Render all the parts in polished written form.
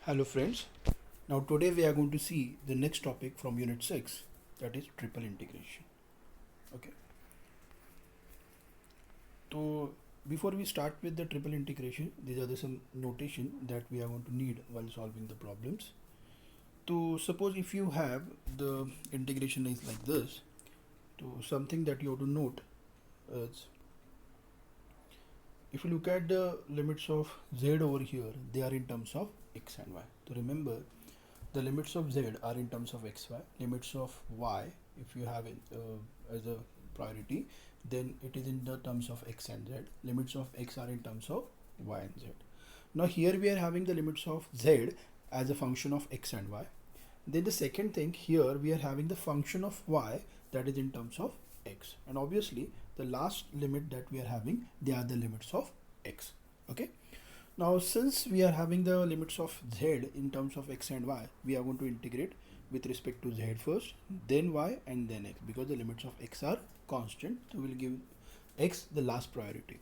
Hello friends. Now today we are going to see the next topic from unit 6, that is triple integration. Okay. So before we start with the triple integration, these are some notation that we are going to need while solving the problems. So suppose if you have the integration is like this, so something that you have to note is if you look at the limits of z over here, they are in terms of x and y. So remember, the limits of z are in terms of xy, limits of y, if you have it as a priority, then it is in the terms of x and z, limits of x are in terms of y and z. Now here we are having the limits of z as a function of x and y. Then the second thing, here we are having the function of y that is in terms of x, and obviously the last limit that we are having, they are the limits of x. Okay. Now since we are having the limits of z in terms of x and y, we are going to integrate with respect to z first, then y, and then x, because the limits of x are constant, so we'll give x the last priority.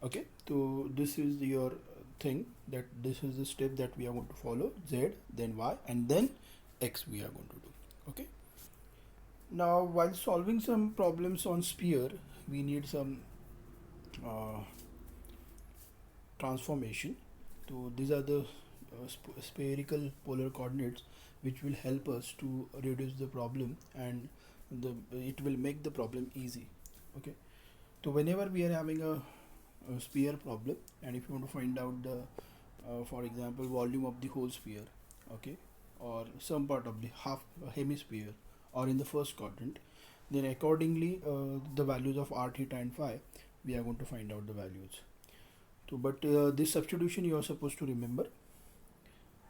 Okay, so this is your thing, that this is the step that we are going to follow: z, then y, and then x we are going to do. Okay. Now while solving some problems on sphere, we need some uh, transformation. So these are the spherical polar coordinates which will help us to reduce the problem, and it will make the problem easy. Okay. So whenever we are having a sphere problem, and if you want to find out the for example volume of the whole sphere, okay, or some part of the half hemisphere, or in the first quadrant, then accordingly the values of r, theta and phi, we are going to find out the values. So but this substitution you are supposed to remember.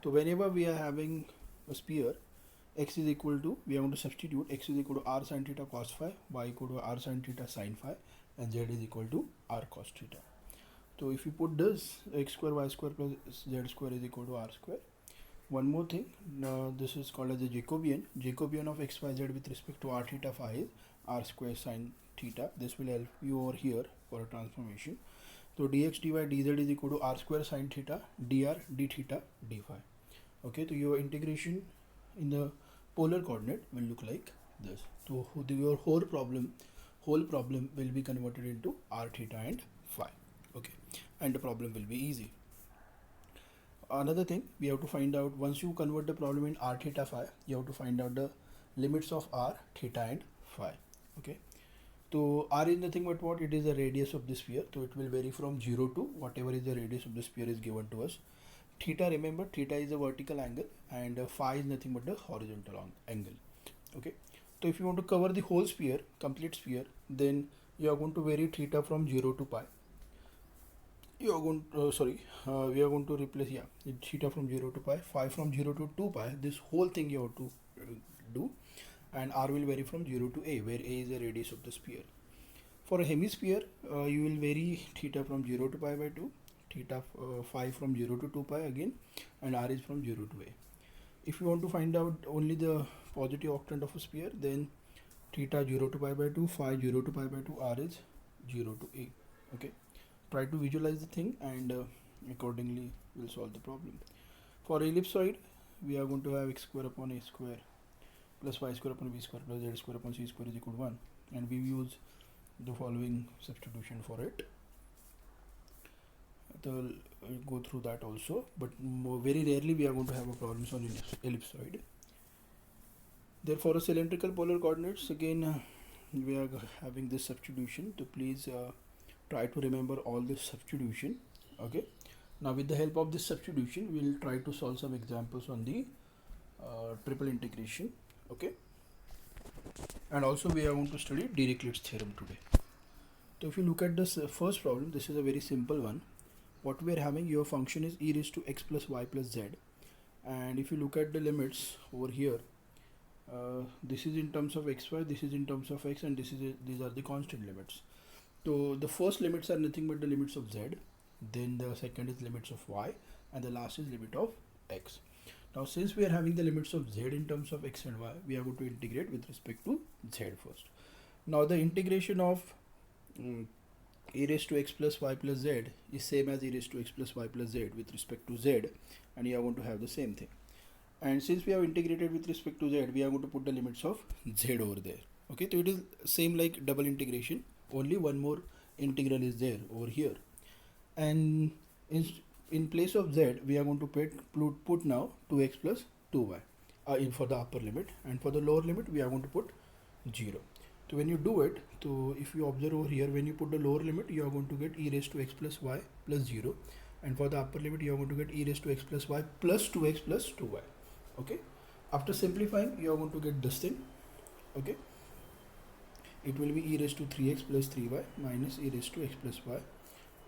So whenever we are having a sphere, x is equal to, we are going to substitute x is equal to r sin theta cos phi, y equal to r sin theta sin phi, and z is equal to r cos theta. So if you put this, x square y square plus z square is equal to r square. One more thing, this is called as the Jacobian of x y z with respect to r theta phi is r square sin theta. This will help you over here for a transformation. So dx dy dz is equal to r square sin theta dr d theta d phi. Okay, so your integration in the polar coordinate will look like this. So your whole problem will be converted into r theta and phi. Okay, and the problem will be easy. Another thing, we have to find out, once you convert the problem in r theta phi, you have to find out the limits of r, theta and phi. Okay. So r is nothing but what? It is the radius of the sphere. So it will vary from 0 to whatever is the radius of the sphere is given to us. Theta, remember, theta is a vertical angle, and phi is nothing but the horizontal angle. Okay. So if you want to cover the whole sphere, complete sphere, then you are going to vary theta from 0 to pi. You are going we are going to replace theta from 0 to pi, phi from 0 to 2 pi. This whole thing you have to do, and r will vary from 0 to a, where a is the radius of the sphere. For a hemisphere, you will vary theta from 0 to pi by 2, theta phi from 0 to 2 pi again, and r is from 0 to a. If you want to find out only the positive octant of a sphere, then theta 0 to pi by 2, phi 0 to pi by 2, r is 0 to a. Okay. Try to visualize the thing, and accordingly we'll solve the problem. For ellipsoid, we are going to have x square upon a square plus y square upon b square plus z square upon c square is equal to 1, and we use the following substitution for it. So we'll go through that also, but very rarely we are going to have a problems on ellipsoid. Therefore, a cylindrical polar coordinates, again we are having this substitution. So please try to remember all this substitution. Okay. Now with the help of this substitution, we will try to solve some examples on the triple integration. Okay. And also we are going to study Dirichlet's theorem today. So if you look at this first problem, this is a very simple one. What we are having, your function is e raised to x plus y plus z, and if you look at the limits over here, this is in terms of xy, this is in terms of x, and these are the constant limits. So the first limits are nothing but the limits of z, then the second is limits of y, and the last is limit of x. Now since we are having the limits of z in terms of x and y, we are going to integrate with respect to z first. Now the integration of e raised to x plus y plus z is same as e raised to x plus y plus z with respect to z, and you are going to have the same thing. And since we have integrated with respect to z, we are going to put the limits of z over there. Okay, so it is same like double integration, only one more integral is there over here. And in place of z, we are going to put now 2x plus 2y for the upper limit, and for the lower limit we are going to put 0. So when you do it, so if you observe over here, when you put the lower limit, you are going to get e raised to x plus y plus 0, and for the upper limit you are going to get e raised to x plus y plus 2x plus 2y. Okay, after simplifying you are going to get this thing. Okay, it will be e raised to 3x plus 3y minus e raised to x plus y.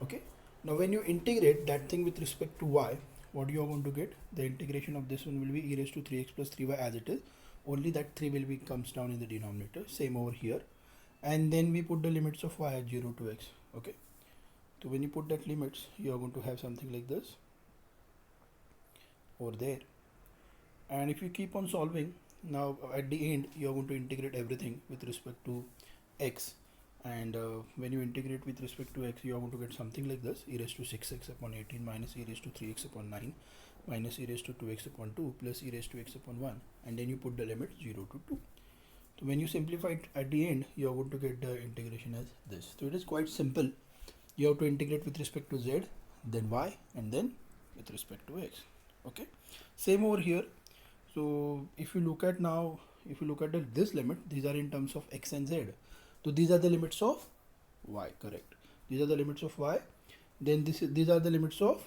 Okay, now when you integrate that thing with respect to y, what you are going to get, the integration of this one will be e raised to 3x plus 3y as it is, only that 3 will be comes down in the denominator, same over here. And then we put the limits of y at 0 to x. Okay, so when you put that limits, you are going to have something like this over there. And if you keep on solving, now at the end you are going to integrate everything with respect to x, and when you integrate with respect to x, you are going to get something like this: e raised to 6x upon 18 minus e raised to 3x upon 9 minus e raised to 2x upon 2 plus e raised to x upon 1, and then you put the limit 0 to 2. So when you simplify it at the end, you are going to get the integration as this. So it is quite simple. You have to integrate with respect to z, then y, and then with respect to x. Okay, same over here. So if you look at now, if you look at this limit, these are in terms of x and z. So these are the limits of y, correct? These are the limits of y. Then these are the limits of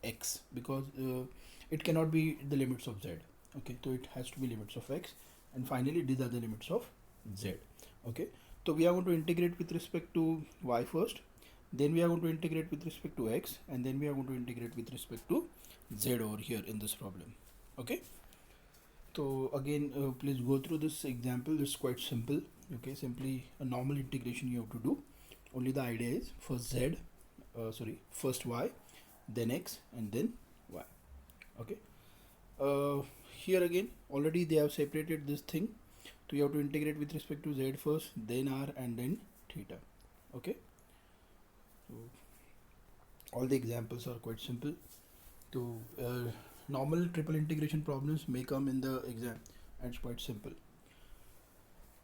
x, because it cannot be the limits of z. Okay, so it has to be limits of x, and finally these are the limits of z. Okay, so we are going to integrate with respect to y first, then we are going to integrate with respect to x, and then we are going to integrate with respect to z over here in this problem. Okay, so again please go through this example. It's quite simple. Okay, simply a normal integration you have to do. Only the idea is first first y, then x, and then y. Okay, here again already they have separated this thing, so you have to integrate with respect to z first, then r, and then theta. Okay, so all the examples are quite simple. So normal triple integration problems may come in the exam, and it's quite simple.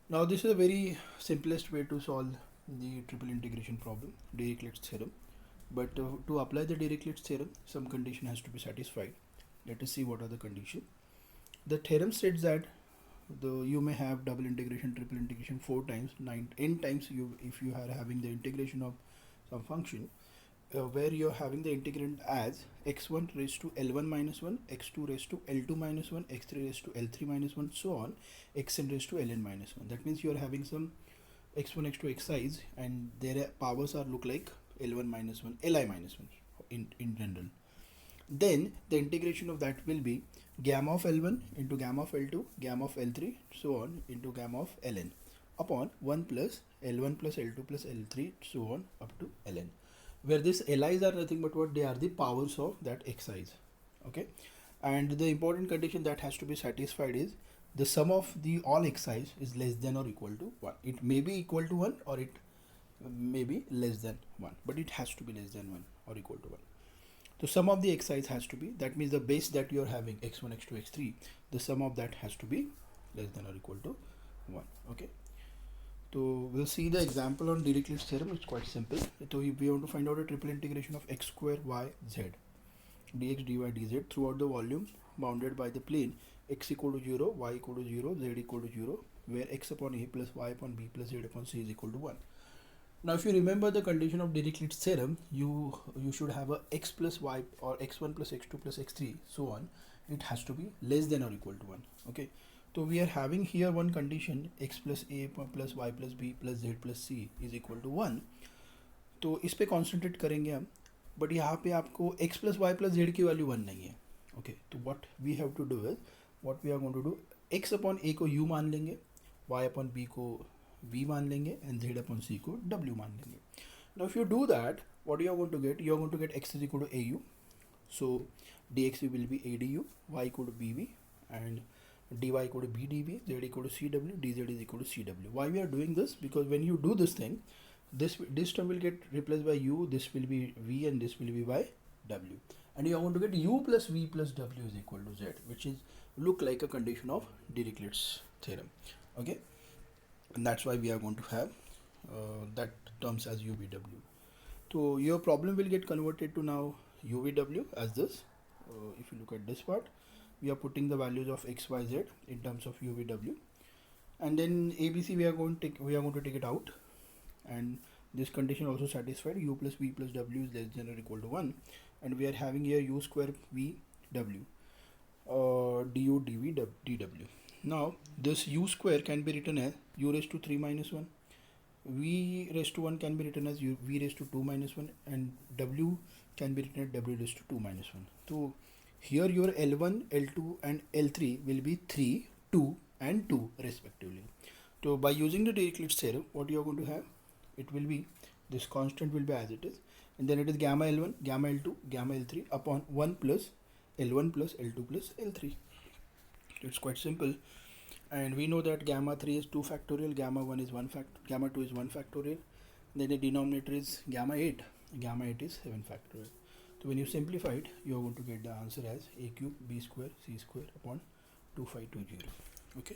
Now this is a very simplest way to solve the triple integration problem, Dirichlet's theorem. But to apply the Dirichlet's theorem, some condition has to be satisfied. Let us see what are the conditions. The theorem states that you may have double integration, triple integration 4 times, n times if you are having the integration of some function, where you are having the integrand as x1 raised to L1 minus 1, x2 raised to L2 minus 1, x3 raised to L3 minus 1, so on, xn raised to Ln minus 1. That means you are having some x1, x2, xi's, and their powers are look like L1 minus 1, Li minus 1 in general. Then the integration of that will be gamma of L1 into gamma of L2, gamma of L3, so on, into gamma of Ln upon 1 plus L1 plus L2 plus L3, so on up to Ln, where these Li's are nothing but what they are, the powers of that xi's. Okay, and the important condition that has to be satisfied is the sum of the all xi's is less than or equal to 1. It may be equal to 1 or it may be less than 1, but it has to be less than 1 or equal to 1. So sum of the xi's has to be, that means the base that you are having x1, x2, x3, the sum of that has to be less than or equal to 1. Okay, so we'll see the example on Dirichlet's theorem. It's quite simple. So we want to find out a triple integration of x square y z dx dy dz throughout the volume bounded by the plane x equal to 0, y equal to 0, z equal to 0, where x upon a plus y upon b plus z upon c is equal to 1. Now if you remember the condition of Dirichlet's theorem, you should have a x plus y or x1 plus x2 plus x3, so on. It has to be less than or equal to 1. Okay, so we are having here one condition, x plus a plus y plus b plus z plus c is equal to 1. तो इस पे concentrate करेंगे हम, but यहाँ पे आपको x plus y plus z की value 1 नहीं है. ओके, तो what we have to do is, what we are going to do, x upon a को u मान लेंगे, y अपॉन b को v मान लेंगे, एंड z अपॉन c को w मान लेंगे. Now if you do that, what you are going to get, you are going to get x is equal to au, so dx will be a du, y equal to bv, and dy equal to b dv, z equal to cw, dz is equal to cw. Why we are doing this? Because when you do this thing, this term will get replaced by u, this will be v, and this will be by w, and you are going to get u plus v plus w is equal to z, which is look like a condition of Dirichlet's theorem. Okay, and that's why we are going to have that terms as uvw. So your problem will get converted to now uvw as this. If you look at this part, we are putting the values of x, y, z in terms of uvw, and then abc we are going to take it out, and this condition also satisfied. U plus v plus w is less than or equal to 1, and we are having here u square v w du dv dw. Now this u square can be written as u raised to 3 minus 1, v raised to 1 can be written as v raised to 2 minus 1, and w can be written as w raised to 2 minus 1. So here your L1, L2 and L3 will be 3, 2 and 2 respectively. So by using the Dirichlet's theorem, what you are going to have, it will be this constant will be as it is, and then it is gamma L1, gamma L2, gamma L3 upon 1 plus L1 plus L2 plus L3. It's quite simple, and we know that gamma 3 is 2 factorial, gamma 1 is 1 gamma 2 is 1 factorial, then the denominator is gamma 8 is 7 factorial. So when you simplify it, you are going to get the answer as a cube b square c square upon 2520. Okay.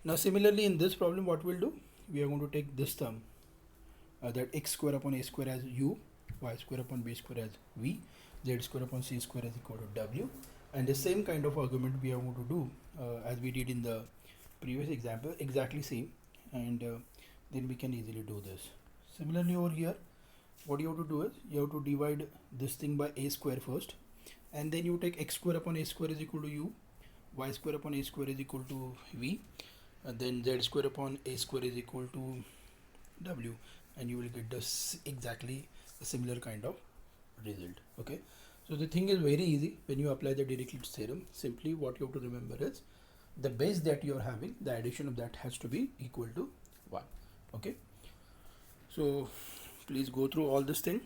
Now similarly in this problem, what we'll do, we are going to take this term, that x square upon a square as u, y square upon b square as v, z square upon c square is equal to w, and the same kind of argument we are going to do as we did in the previous example, exactly same, and then we can easily do this. Similarly over here, what you have to do is you have to divide this thing by a square first, and then you take x square upon a square is equal to u, y square upon a square is equal to v, and then z square upon a square is equal to w, and you will get this exactly a similar kind of result. Okay, so the thing is very easy. When you apply the Dirichlet's theorem, simply what you have to remember is the base that you are having, the addition of that has to be equal to 1. Okay, so please go through all this thing.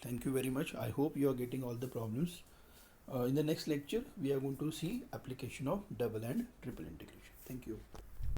Thank you very much. I hope you are getting all the problems. In the next lecture, we are going to see application of double and triple integration. Thank you.